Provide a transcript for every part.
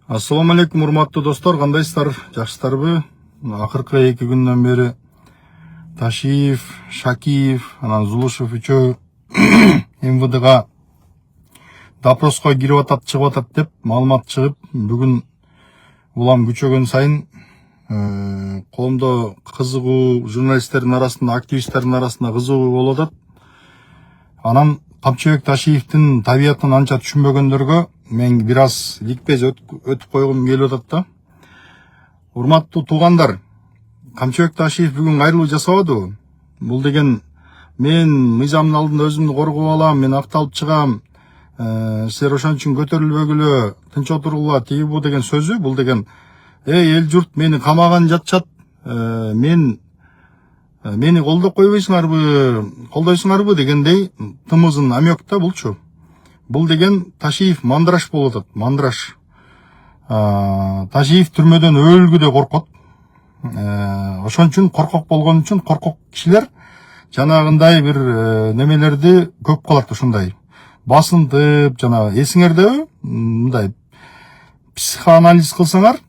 Ассаламу алейкум, урматтуу достор, кандайсыздар, жакшысыздарбы? Акыркы 2 күндөн бери Ташиев, Шакиев, анан Зулушев үчөө МВДга допроско кирип атат, чыгып атат деп маалымат чыгып, бүгүн улам күчөгөн сайын коомдо кызыгуу, журналисттердин арасында, активисттердин арасында кызыгуу болуп атат. Анан Камчыбек Ташиевдин табиятын анча түшүнбөгөндөргө мен бир аз ликбез өтүп койгум келип атат да. Урматтуу туугандар, Камчыбек Ташиев бүгүн кайрылуу жасабадыбы? Бул деген мен мыйзамдын алдында өзүмдү коргоп алам, мен акталып чыгам, силер ошон үчүн көтөрүлбөгүлө, тынч отургула, тиги бу деген сөзү, бул деген эл журт мени камаган жатышат, мени колдоп койбойсуңарбы дегендей тымызын намек да булчу. Бул деген Ташиев мандраш болуп атат, мандраш. Ташиев түрмөдөн өлгүдөй коркот. Ошон үчүн коркок болгон үчүн коркок кишилер жанагындай бир немелерди көп кылат, ушундай басынтып, жанагы эсиңердеби, мындай психоанализ кылсаңар,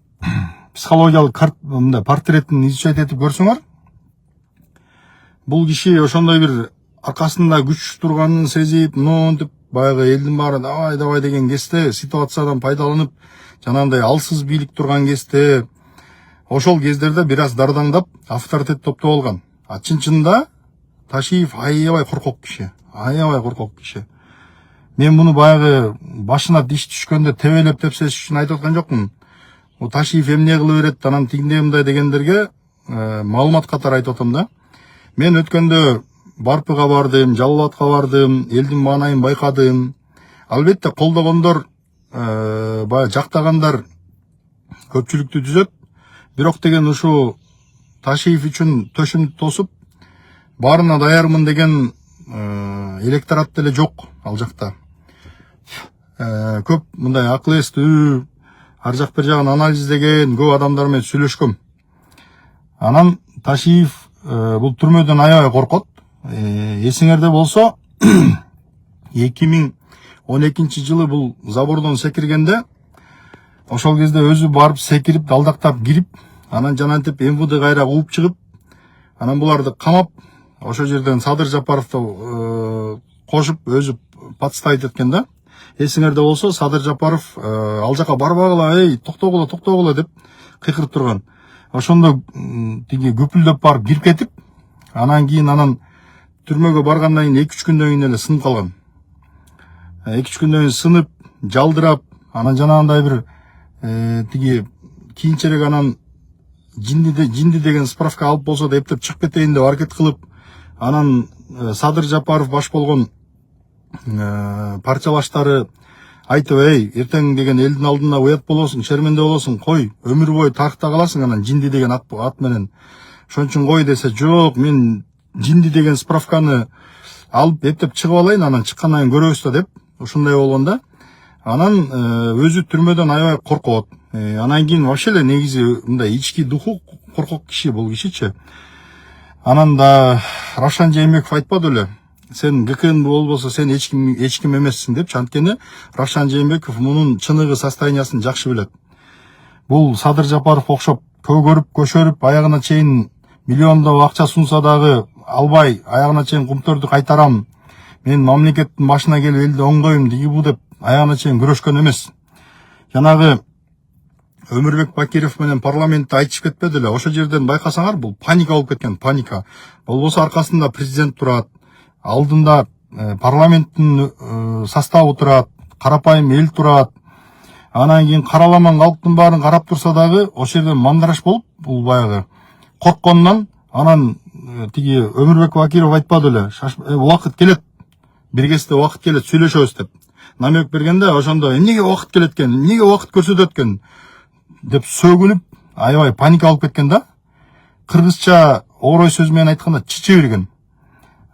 психологиялык мындай портреттин изучать этип көрсөңөр, бул киши ошондой бир аркасында күч турганын сезип, монтип, баягы элдин баары давай деген кезде, ситуациядан пайдаланып, жанагындай алсыз бийлик турган кезде, ошол кездерде бир аз дардаңдап, авторитет топтоп алган. Чын-чынында Ташиев аябай коркок киши, Мен муну баягы башына диш түшкөндө тебелеп тепсеш үчүн айтып аткан жокмун. О Ташиев эмне кылып берет, анан тигиндей мындай дегендерге маалымат катары айтып атам да. Мен өткөндө Барпыга бардым, Жалал Абадка бардым, элдин маанайын байкадым. Албетте колдогондор, баягы жактагандар көпчүлүктү түзөт. Бирок деген ушу Ташиев үчүн төшүмдү тосуп, баарына даярмын деген электорат деле жок ал жакта. Көп мындай акыл эстүү, ар жак бир жагын анализдеген көп адамдар менен сүйлөшкөм. Анан Ташиев бул түрмөдөн аябай коркот. Эсиңерде болсо 2012 жылы бул забордон секиргенде, ошол кезде өзү барып секирип, далдактап кирип, анан жанантип МВД кайра кууп чыгып, анан буларды камап, ошол жерден Садыр Жапаровду кошуп өзү подставить эткен да. Эсиңерде болсо Садыр Жапаров ал жака барбагыла, токтогула деп кыйкырып турган. Ошондо тиги күпүлдөп барып кирип кетип, анан кийин түрмөгө баргандан кийин 2-3 күндөн кийин эле сынып калган. 2-3 күндөн кийин сынып, жалдырап, анан жанагындай бир тиги кийинчерээк анан жинди деген справка алып болсо да эптеп чыгып кетейин деп аракет кылып, анан Садыр Жапаров баш болгон парчалаштары айтып, эртең деген элдин алдында уят болосуң, шерменде болосуң, кой, өмүр бою тарыхта каласың, анан жинди деген ат менен. Ошон үчүн кой десе, жок, мен жинди деген справканы алып эптеп чыгып алайын, анан чыккандан кийин көрөбүз да деп, ошондой болгон да. Анан өзү түрмөдөн аябай коркот. Анан кийин вообще эле негизи мындай ички духу коркок киши бул кишичи. Анан да Равшан Жээнбеков айтпады эле, сен ГКН болбосо сен эч ким эмессиң деп. Анткени Равшан Жээнбеков мунун чыныгы состояниясын жакшы билет. Бул Садыр Жапаров окшоп көгөрүп, көшөрүп, аягына чейин миллиондоп акча сунса дагы албай, аягына чейин кумтөрдү кайтарам, мен мамлекеттин башына келип элди оңдойм, тиги бу деп аягына чейин күрөшкөн эмес. Жанагы Өмүрбек Бакиров менен парламентте айтышып кетпеди эле. Ошол жерден байкасаңар, бул паника болуп кеткен, паника. Болбосо аркасында президент турат, алдында парламенттин составы турат, карапайым эл турат. Анан кийин караламан калктын баарын карап турса дагы, ошол жерден мандраш болуп, бул баягы корккондон, анан тиги Өмүрбек Бакиров айтпады эле, убакыт келет, бир кезде убакыт келет, сүйлөшөбүз деп. Намек бергенде, ошондо эмнеге убакыт келет экен, эмнеге убакыт көрсөтөт экен деп сөгүнүп, аябай паника болуп кеткен да. Кыргызча орой сөз менен айтканда чиче берген.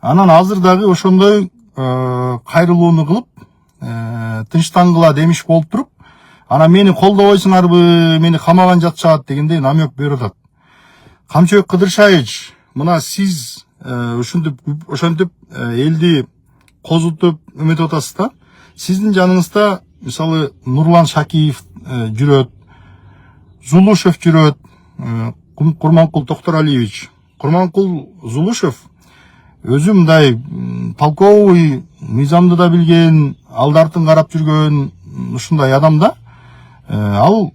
Анан азыр дагы ошондой кайрылууну кылып, тынчтангыла демиш болуп туруп, анан мени колдобойсуңарбы, мени камаган жатышат дегендей намек берип атат. Камчыбек Кыдыршаевич, мына сиз ошентип элди козутуп үмүт атасыз да. Сиздин жаныңызда мисалы Нурлан Шакиев жүрөт, Зулушев жүрөт, Курманкул Токторалиевич. Курманкул Зулушев өзү мындай полковый мыйзамды да билген, алдартын карап жүргөн ушундай адам да. Ал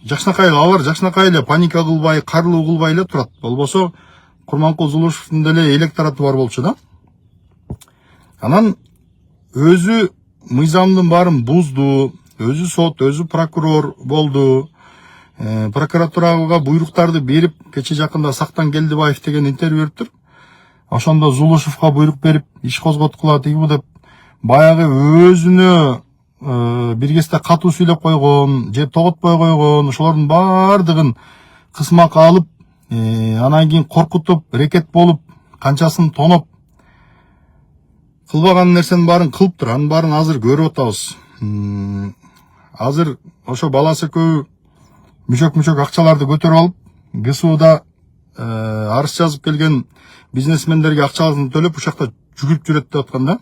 алар жакшынакай эле паника кылбай, карлуу кылбай эле турат. Болбосо Курманкул Зулушевдин деле электораты бар болчу да. Анан өзү мыйзамдын баарын бузду, өзү сот, өзү прокурор болду. Прокуратурага буйруктарды берип, кече жакында Сактан Келдибаев деген интервью бериптир. Ошондо Зулушевга буйрук берип, иш козготкула тигибу деп, баягы өзүнө бир кезде катуу сүйлөп койгон, же тоготпой койгон, ошолордун баардыгын кысмакка алып, анан кийин коркутуп, рекет болуп, канчасын тоноп, кылбаган нерсенин баарын кылыптыр. Анын баарын азыр көрүп атабыз. Азыр ошо баласы экөө мүчөк акчаларды көтөрүп алып, ГСУда арыз жазып келген бизнесмендерге акчаларын төлөп, ушакта жүгүрүп жүрөт деп атканда.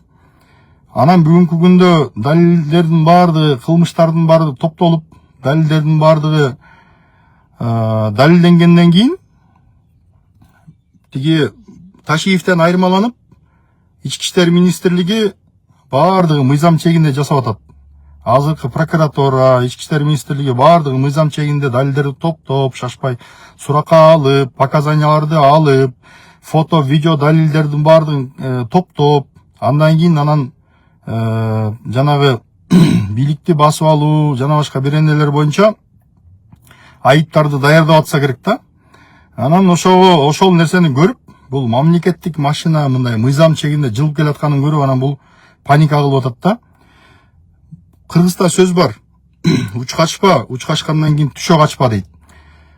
Анан бүгүнкү күндө далилдердин баардыгы, кылмыштардын баардыгы топтолуп, далилдердин баардыгы далилденгенден кийин тиги Ташиевден айырмаланып, Ички иштер министрлиги баардыгы мыйзам чегинде жасап атат. Азыркы прокуратура, Ички иштер министрлиги баардыгы мыйзам чегинде далилдерди топтоп, шашпай суракка алып, показанияларды алып, фото, видео далилдердин баардыгын топтоп, андан кийин жанагы бийликти басып алуу жана башка бир нелер боюнча айыптарды даярдап атса керек да. Анан ошол нерсени көрүп, бул мамлекеттик машина мындай мыйзам чегинде жылып келатканын көрүп, анан бул паника кылып атат да. Кыргызда сөз бар. Уч качпа, уч качкандан кийин түшө качпа дейт.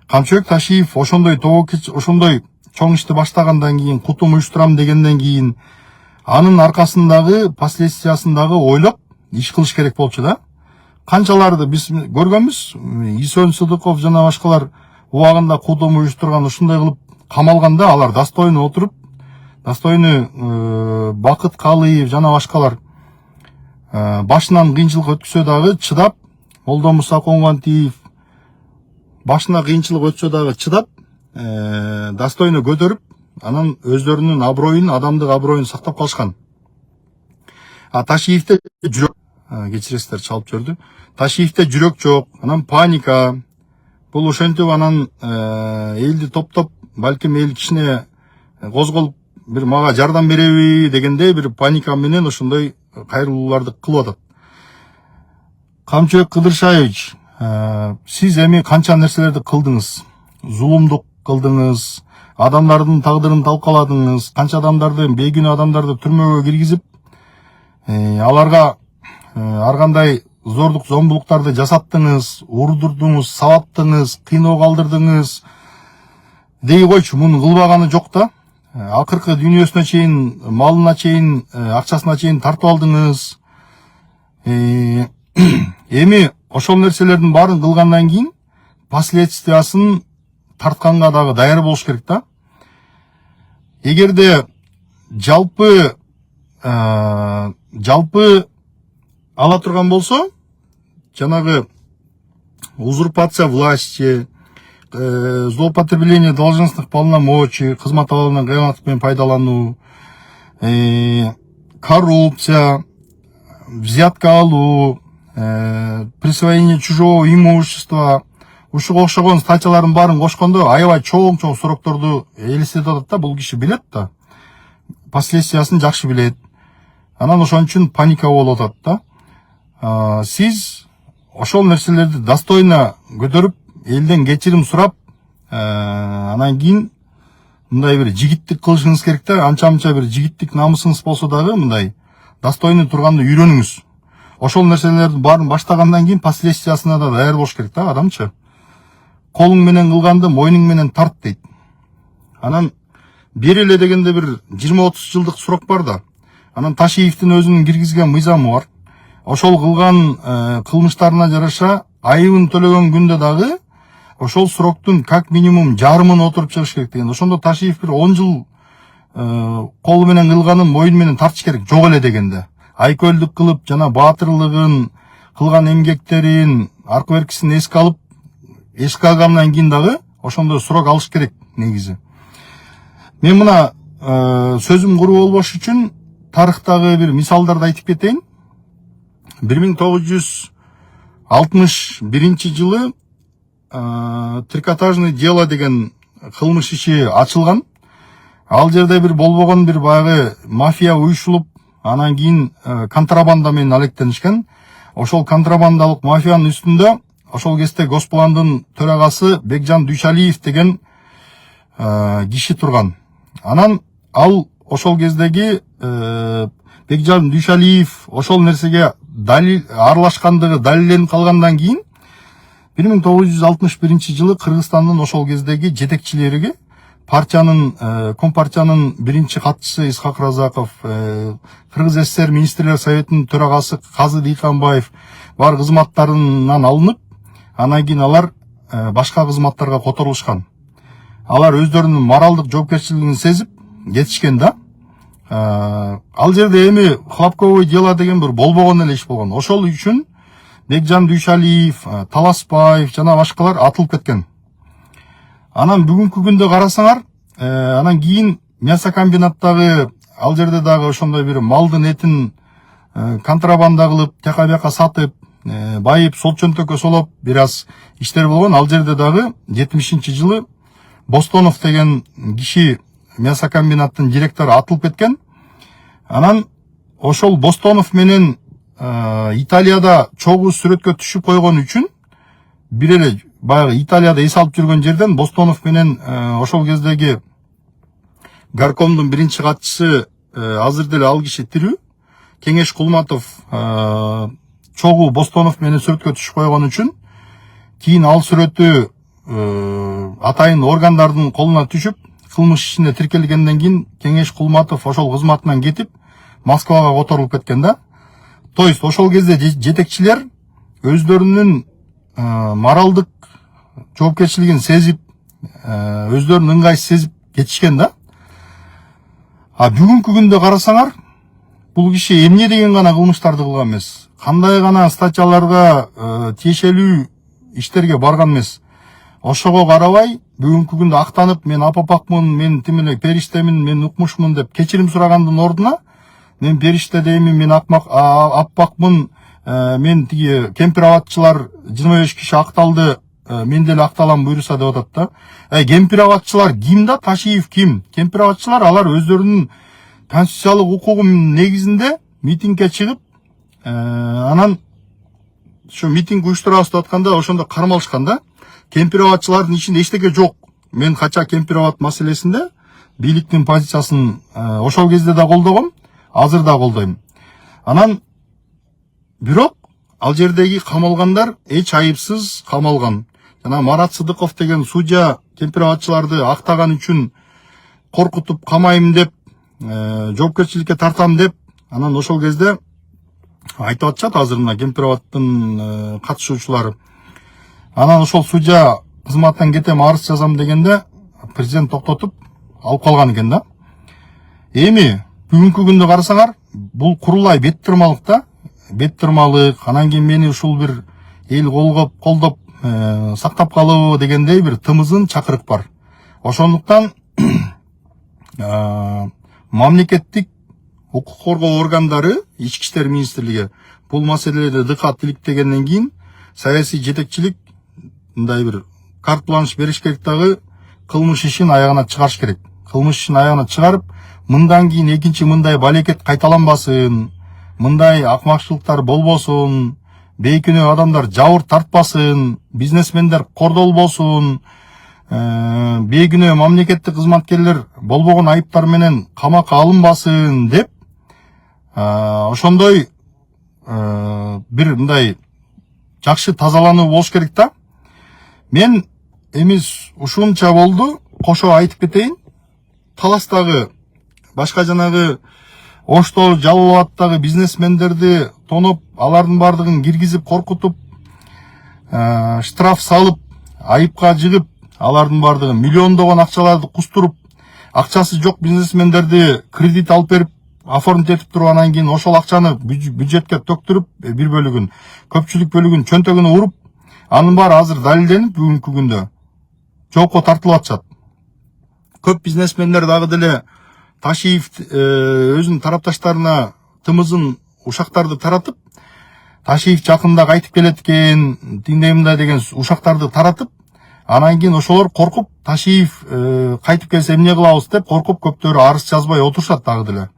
Камчыбек Ташиев ошондой чоң ишти баштагандан кийин, кутум уюштурам дегенден кийин, анын аркасындагы последствиясындагы ойлоп иш кылыш керек болчу да. Канчаларды биз көргөнбүз, Исен Сыдыков жана башкалар убагында кутум уюштурган, ушундай кылып камалганда, алар достойно отуруп, достойно Бакыт Калыев жана башкалар башынан кыйынчылык өткүсө дагы чыдап, Молдо Муса Коңгантиев башына кыйынчылык өтсө дагы чыдап, достойно көтөрүп, анан өздөрүнүн аброюн, адамдык аброюн сактап калышкан. Ташиевде жүрөк, кечиресиздер, чалып жөрдү. Ташиевде жүрөк жок, анан паника. Бул ошентип анан элди топтоп, балким эл кичине козголуп, бир мага жардам береби дегенде бир паника менен ошондой кайрылууларды кылып атат. Камчыбек Кыдыршаевич, сиз эми канча нерселерди кылдыңыз? Зулумдук кылдыңыз, адамдардын тагдырын талкаладыңыз, канча адамдарды, бейгүнөө адамдарды түрмөгө киргизип, аларга ар кандай зордук зомбулуктарды жасаттыңыз, урдурдуңуз, сабаттыңыз, кыйноо калдырдыңыз. Дей койчу, муну кылбаганы жок да. Акыркы дүйнөсүнө чейин, малына чейин, акчасына чейин тартып алдыңыз. Эми ошол нерселердин баарын кылгандан кийин последствиясын тартканга дагы даяр болуш керек да. Эгерде жалпы ала турган болсо, жанагы узурпация власти, злоупотребление должностных полномочий, кызмат абалынан кыянаттык менен пайдалануу, коррупция, взятка алуу, присвоение чужого имущества, ушуга окшогон статьялардын баарын кошкондо аябай чоң сурокторду элестетип атат да. Бул киши билет да, последствиясын жакшы билет. Анан ошон үчүн паника болуп атат да. Сиз ошол нерселерди достойно көтөрүп, элден кечирим сурап, анан кийин мындай бир жигиттик кылышыңыз керек да. Анча-мынча бир жигиттик намысыңыз болсо дагы мындай достойно турганды үйрөнүңүз. Ошол нерселердин баарын баштагандан кийин последствиясына да даяр болуш керек да адамчы. Колуң менен кылганды мойнуң менен тарт дейт. Анан бери эле дегенде бир 20-30 жылдык срок бар да. Анан Ташиевдин өзүнүн киргизген мыйзамы бар. Ошол кылган кылмыштарына жараша айыбын төлөгөн күндө дагы ошол сроктун как минимум жарымын отуруп чыгыш керек деген. Ошондо Ташиев бир 10 жыл колу менен кылганын мойну менен тартыш керек, жок эле дегенде. айкөлдүк кылып жана баатырлыгын кылган эмгектерин аркы беркисин эске алып алгандан кийин дагы ошондой срок алыш керек негизи. Мен мына сөзүм куру болбош үчүн тарыхтагы бир мисалдарды айтып кетейин. 1961 жылы трикотажный дело деген кылмыш иши ачылган. Ал жерде бир болбогон бир баягы мафия уюшулуп, анан кийин контрабанда менен алектенишкен. Ошол контрабандалык мафиянын үстүндө ошол кезде Госпландын төрагасы Бекжан Дүйшалиев деген киши турган. Анан ал ошол кездеги Бекжан Дүйшалиев ошол нерсеге аралашкандыгы далилденип калгандан кийин 1961 жылы Кыргызстандын ошол кездеги жетекчилериги Компартиянын биринчи катчысы Исхак Разаков, Кыргыз СССР министрлер советинин төрагасы Казы Дыйканбаев бар кызматтарынан алынып, анан кийин алар башка кызматтарга которулушкан. Алар өздөрүнүн моралдык жоопкерчилигин сезип кетишкен да. Ал жерде эми хлопковый дело деген бир болбогон эле иш болгон. Ошол үчүн Бекжан Дүйшалиев, Таласбаев жана башкалар атылып кеткен. Анан бүгүнкү күндө карасаңар, анан кийин мясокомбинаттагы ал жерде дагы ошондой бир малдын этин контрабанда кылып, тяка бияка сатып, байып, сол чөнтөккө солоп бир аз иштер болгон. Ал жерде дагы 70-жылы Бостонов деген киши мясокомбинаттын директору атылып кеткен. Анан ошол Бостонов менен Италияда чогуу сүрөткө түшүп койгон үчүн бир эле баягы Италияда эс алып жүргөн жерден Бостонов менен ошол кездеги горкомдун биринчи катчысы азыр деле ал киши тирүү Кеңеш Кулматов чогуу Бостонов менен сүрөткө түшүп койгон үчүн кийин ал сүрөтү атайын органдардын колуна түшүп кылмыш ишине тиркелгенден кийин Кеңеш Кулматов ошол кызматынан кетип Москвага которулуп кеткен да. То есть ошол кезде жетекчилер өздөрүнүн моралдык жоопкерчилигин сезип, өздөрүнүн ыңгайсыз сезип кетишкен да. Бүгүнкү күндө карасаңар, бул киши эмне деген гана кылмыштарды кылган эмес, кандай гана статьяларга тиешелүү иштерге барган эмес. Ошого карабай, бүгүнкү күндө актанып, мен апапакмын, мен тимеле периштемин, мен укмушмун деп кечирим сурагандын ордуна, мен периште деймин, мен аппакмын, мен тиги кемпир-абадчылар 25 киши акталды, мен деле акталам буйруса деп атат да. Кемпир-абадчылар ким да? Ташиев ким? Кемпир-абадчылар алар өздөрүнүн конституциялык укугунун негизинде митингге чыгып, анан ошо митинг уюштурабыз деп атканда ошондо кармалышкан да. Кемпир-абадчылардын ичинде эчтеке жок. Мен кача кемпир-абад маселесинде бийликтин позициясын ошол кезде да колдогом, азыр да колдойм. Анан бирок ал жердеги камалгандар эч айыпсыз камалган. Жана Марат Сыдыков деген судья кемпир-абадчыларды актаган үчүн коркутуп камайм деп, жоопкерчиликке тартам деп, анан ошол кезде айтып атышат азыр мына кемпир-абадтын катышуучулары. Анан ошол судья кызматтан кетем, арыз жазам дегенде президент токтотуп алып калган экен да. Эми бүгүнкү күндө карасаңар, бул курулай беттирмалык да. Беттирмалык, анан кийин мени ушул бир эл колдоп сактап калуу дегендей бир тымызын чакырык бар. Ошондуктан мамлекеттик укук коргоо органдары, Ички иштер министрлиги бул маселелерде дыкат иликтегенден кийин саясий жетекчилик мындай бир карт-бланш бериш керек дагы, кылмыш ишин аягына чыгарыш керек. Кылмыш ишин аягына чыгарып, мындан кийин экинчи мындай балекет кайталанбасын, мындай акмакчылыктар болбосун, бейкүнөө адамдар жабыр тартпасын, бизнесмендер кордолбосун, бейкүнөө мамлекеттик кызматкерлер болбогон айыптар менен камакка алынбасын деп, ошондой бир мындай жакшы тазалануу болуш керек да. Мен эмес ушунча болду, кошо айтып кетейин. Таластагы башка жанагы Ошто, Жалал Абадтагы бизнесмендерди тоноп, алардын бардыгын киргизип, коркутуп, штраф салып, айыпка жыгып, алардын бардыгын миллиондогон акчаларды кустуруп, акчасы жок бизнесмендерди кредит алып берип, оформить этип туруп анан кийин ошол акчаны бюджетке төктүрүп бир бөлүгүн, көпчүлүк бөлүгүн чөнтөгүнө уруп, анын баары азыр далилденип бүгүнкү күндө жоопко тартылып атышат. Көп бизнесмендер дагы деле Ташиев өзүнүн тарапташтарына тымызын ушактарды таратып, Ташиев жакында кайтып келет экен, тиндей мындай деген ушактарды таратып, анан кийин ошолор коркуп Ташиев кайтып келсе эмне кылабыз деп коркуп көптөрү арыз жазбай отурушат дагы деле.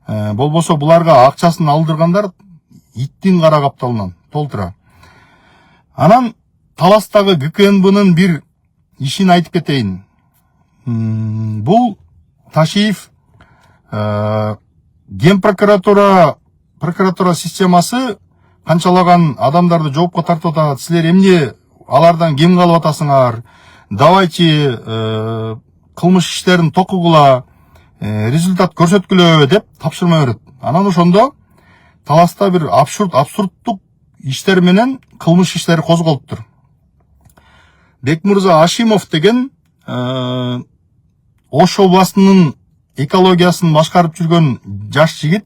Болбосо буларга акчасын алдыргандар иттин кара капталынан толтура. Анан Таластагы ГКНБнын бир ишин айтып кетейин. Бул Ташиев Ген прокуратура системасы канчалаган адамдарды жоопко тартып атат. Силер эмне алардан кем калып атасыңар? Давайте кылмыш иштерин токугула, результат көрсөткүлө деп тапшырма берет. Анан ошондо Таласта бир абсурдтук иштер менен кылмыш иштери козголуптур. Бекмырза Ашимов деген Ош областынын экологиясын башкарып жүргөн жаш жигит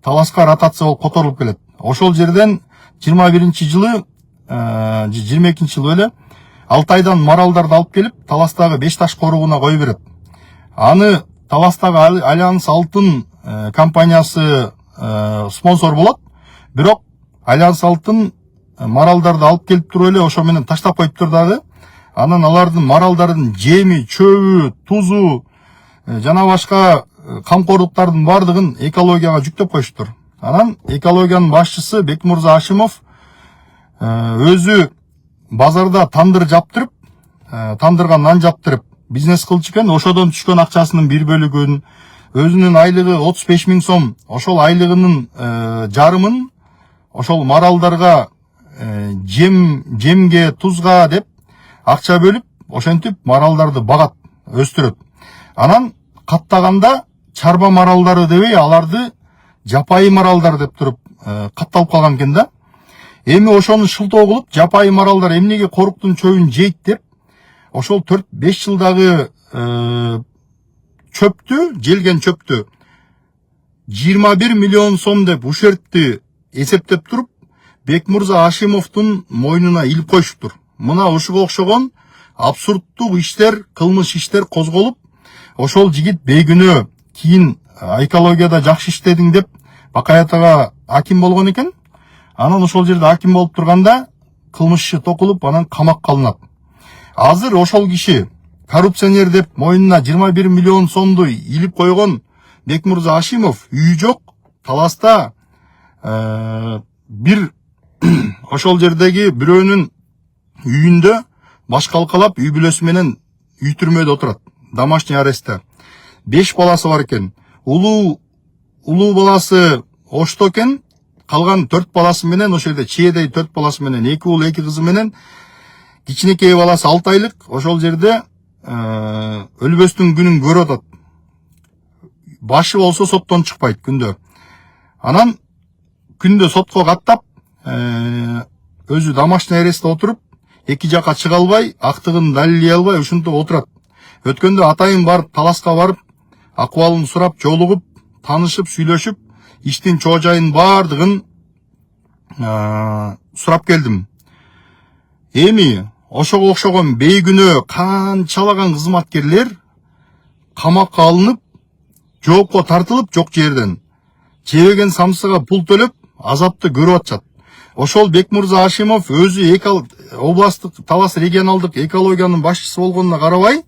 Таласка ротация болуп которулуп келет. Ошол жерден 21-жылы, 22-жылы эле Алтайдан маралдарды алып келип, Таластагы Беш таш коругуна коюп берет. Аны Таластагы Альянс Алтын компаниясы спонсор болот. Бирок Альянс Алтын маралдарды алып келип туруп эле ошо менен таштап коюптур дагы. Анан алардын маралдардын жеми, чөбү, тузу, жана башка камкорлуктардын бардыгын экологияга жүктөп коюштур. Анан экологиянын башчысы Бекмырза Ашимов өзү базарда тандыр жаптырып, тандырга нан жаптырып бизнес кылчу экен. Ошодон түшкөн акчасынын бир бөлүгүн, өзүнүн айлыгы 35 000 сом, ошол айлыгынын жарымын ошол маралдарга жемге, тузга деп акча бөлүп, ошентип маралдарды багат, өстүрөт. Анан каттаганда чарба маралдары дебей, аларды жапайы маралдар деп туруп катталып калган экен да. Эми ошону шылтоо кылып, жапайы маралдар эмнеге коруктун чөбүн жейт деп, ошол 4-5 жылдагы чөптү, желген чөптү 21 миллион сом деп ушертти эсептеп туруп, Бекмырза Ашимовдун мойнуна илип коюшуптур. Мына ушуга окшогон абсурдтук иштер, кылмыш иштер козголуп, ошол жигит бейгүнөө кийин экологияда жакшы иштедиң деп Бакай атага аким болгон экен. Анан ошол жерде аким болуп турганда кылмышчы токулуп, анан камакка алынат. Азыр ошол киши коррупционер деп мойнуна 21 миллион сомду илип койгон Бекмырза Ашимов үйү жок, Таласта бир ошол жердеги бирөөнүн үйүндө баш калкалап, үй бүлөсү менен үй түрмөдө отурат. Домашний арестте. 5 баласы бар экен. Улуу баласы Ошто экен. Калган 4 баласы менен ошол жерде чиедей 4 баласы менен 2 уул 2 кызы менен кичинекей баласы 6 айлык ошол жерде өлбөстүн күнүн көрүп атат. Башы болсо соттон чыкпайт күндө. Анан күндө сотко каттап, өзү домашний арестте отуруп, эки жака чыга албай, актыгын далилдей албай ушинтип отурат. Өткөндө атайын барып, Таласка барып, акыбалын сурап, жолугуп, таанышып, сүйлөшүп, иштин чоо жайын бардыгын сурап келдим. Эми ошого окшогон бейгүнөө канчалаган кызматкерлер камакка алынып, жоопко тартылып жок жерден жебеген самсыга пул төлөп азапты көрүп атышат. Ошол Бекмырза Ашимов өзү областтык Талас регионалдык экологиянын башчысы болгонуна карабай,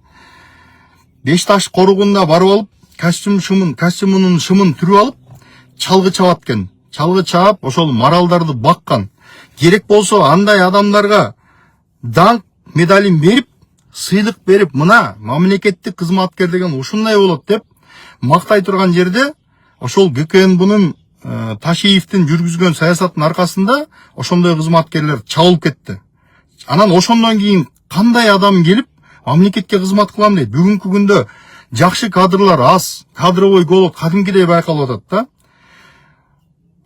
Беш таш коругунда барып алып, костюмунун шымын түрүп алып, чалгы чабат экен. Чалгы чаап, ошол маралдарды баккан. Керек болсо андай адамдарга даңк медалин берип, сыйлык берип, мына мамлекеттик кызматкер деген ушундай болот деп мактай турган жерде, ошол ГКНБнын Ташиевдин жүргүзгөн саясаттын аркасында ошондой кызматкерлер чабылып кетти. Анан ошондон кийин кандай адам келип мамлекетке кызмат кылам дейт. Бүгүнкү күндө жакшы кадрлар аз, кадровой голод кадимкидей байкалып атат да.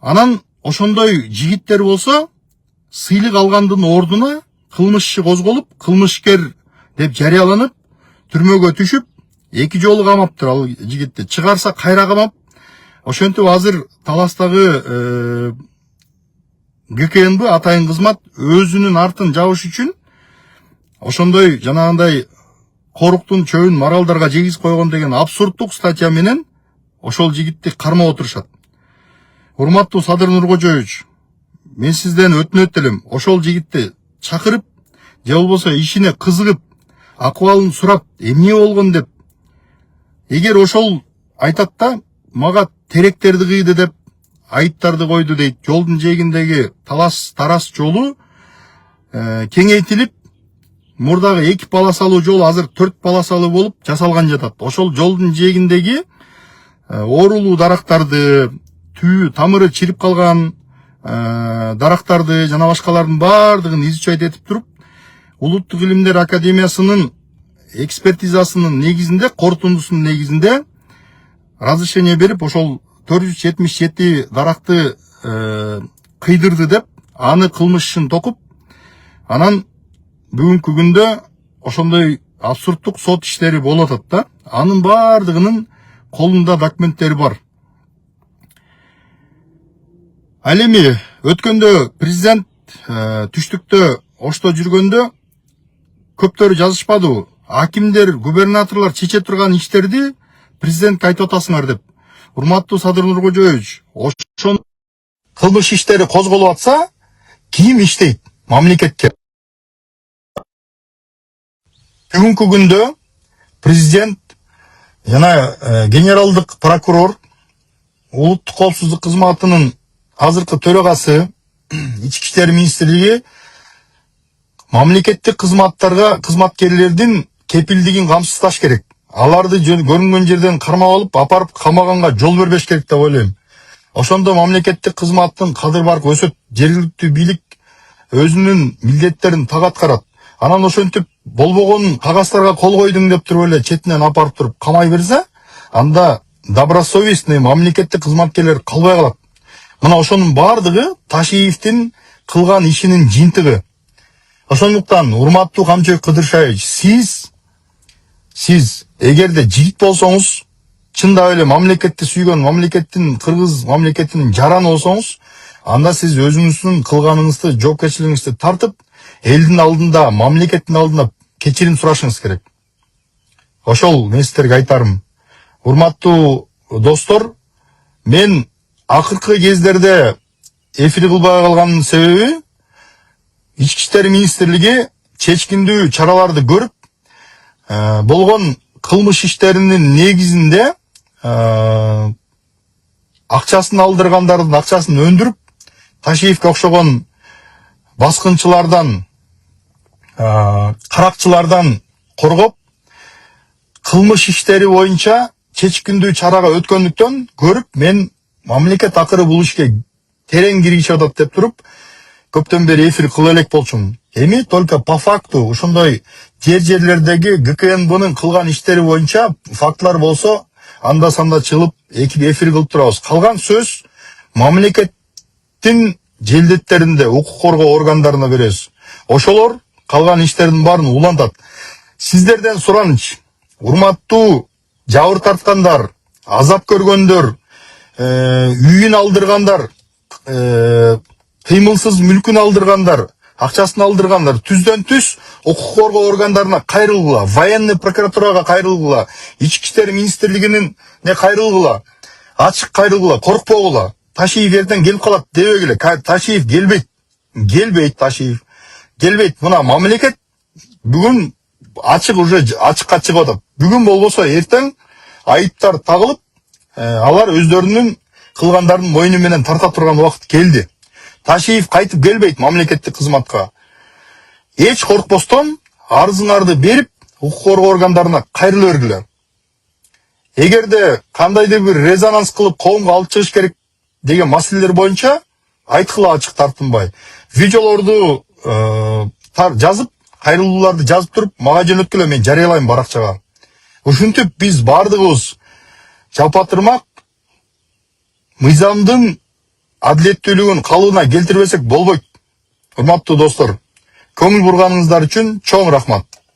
Анан ошондой жигиттер болсо, сыйлык алгандын ордуна кылмышчы козголуп, кылмышкер деп жарыяланып, түрмөгө түшүп, 2 жолу камаптыр ал жигитти. Чыгарса кайра камап, Ошентип азыр Таластагы ГКНБ атайын кызмат өзүнүн артын жабыш үчүн ошондой жанагындай коруктун чөбүн маралдарга жегиз койгон деген абсурддук статья менен ошол жигитти кармап отурушат. Урматтуу Садыр Нуркожоевич, мен сизден өтүнөт элем, ошол жигитти чакырып, же болбосо ишине кызыгып, акыбалын сурап, эмне болгон деп, эгер ошол айтат да, мага теректерди кыйды деп айыптарды койду дейт, жолдун жээгиндеги тарас жолу кеңейтилип, мурдагы 2 полосалуу жол азыр 4 полосалуу болуп жасалган жатат. Ошол жолдун жээгиндеги оорулуу дарактарды, түйү тамыры чирип калган дарактарды жана башкалардын баардыгын изучать этип туруп, Улуттук илимдер академиясынын экспертизасынын негизинде, корутундусунун негизинде разрешение берип, ошол 477 даракты кыйдырды деп, аны кылмыш токуп, анан бүгүнкү күндө ошондой абсурдтук сот иштери болуп атат да. Анын баардыгынын колунда документтери бар. Ал эми өткөндө президент түштүктө Ошто жүргөндө көптөрү жазышпадыбы? Акимдер, губернаторлор чече турган иштерди президентке айтып атасыңар деп. Урматтуу Садыр Нуркожоевич, ошон кылмыш иштери козголуп атса, ким иштейт мамлекетке? Бүгүнкү күндө президент жана генералдык прокурор, улуттук коопсуздук кызматынын азыркы төрагасы, Ички иштер министрлиги мамлекеттик кызматкерлердин кепилдигин камсыздаш керек. Аларды көрүнгөн жерден кармап алып, апарып камаганга жол бербеш керек деп ойлойм. Ошондо мамлекеттик кызматтын кадыр баркы өсөт, жергиликтүү бийлик өзүнүн милдеттерин так аткарат. Анан ошентип болбогон кагаздарга кол койдуң деп туруп эле четинен апарып туруп камай берсе, анда добросовестный мамлекеттик кызматкерлер калбай калат. Мына ошонун баардыгы Ташиевдин кылган ишинин жыйынтыгы. Ошондуктан, урматтуу Камчыбек Кыдыршаевич, сиз эгерде жигит болсоңуз, чындап эле мамлекетти сүйгөн, мамлекеттин кыргыз мамлекетинин жараны болсоңуз, анда сиз өзүңүздүн кылганыңызды, жоопкерчилигиңизди тартып, элдин алдында, мамлекеттин алдында кечирим сурашыңыз керек. Ошол мен сиздерге айтарым. Урматтуу достор, мен акыркы кездерде эфир кылбай калганымдын себеби, Ички иштер министрлиги чечкиндүү чараларды көрүп, болгон кылмыш иштеринин негизинде акчасын алдыргандардын акчасын өндүрүп, Ташиевке окшогон баскынчылардан, каракчылардан коргоп, кылмыш иштери боюнча чечкиндүү чарага өткөндүктөн көрүп, мен мамлекет акыры бул ишке терең киргизип атат деп туруп, көптөн бери эфир кыла элек болчумун. Эми только по факту ошондой жерлердеги ГКНБнын кылган иштери боюнча фактылар болсо, анда-санда чыгып эфир кылып турабыз. Калган сөз мамлекеттин желдеттеринде, укук коргоо органдарына беребиз. Ошолор калган иштердин баарын улантат. Сиздерден сураныч, урматтуу жабыр тарткандар, азап көргөндөр, үйүн алдыргандар, кыймылсыз мүлкүн алдыргандар, акчасын алдыргандар, түздөн түз укук коргоо органдарына кайрылгыла, военный прокуратурага кайрылгыла, Ички иштер министрлигинин кайрылгыла, ачык кайрылгыла, коркпогула. Ташиев эртең келип калат дебегиле. Ташиев келбейт. Ташиев келбейт. Мына мамлекет бүгүн ачыкка чыгып атат. Бүгүн болбосо эртең айыптар тагылып, алар өздөрүнүн кылгандардын мойну менен тарта турган убакыт келди. Ташиев кайтып келбейт мамлекеттик кызматка. Эч коркпостон арызыңарды берип, укук коргоо органдарына кайрыла бергиле. Эгерде кандайдыр бир резонанс кылып коомго алып чыгыш керек деген маселелер боюнча айткыла ачык тартынбай. Видеолорду жазып, кайрылууларды жазып туруп, мага жөнөткүлө, мен жарыялайм баракчага. Ушинтип биз бардыгыбыз жалпатырмак мыйзамдын адилеттүүлүгүн калыбына келтирбесек болбойт. Урматтуу достор, көңүл бурганыңыздар үчүн чоң рахмат.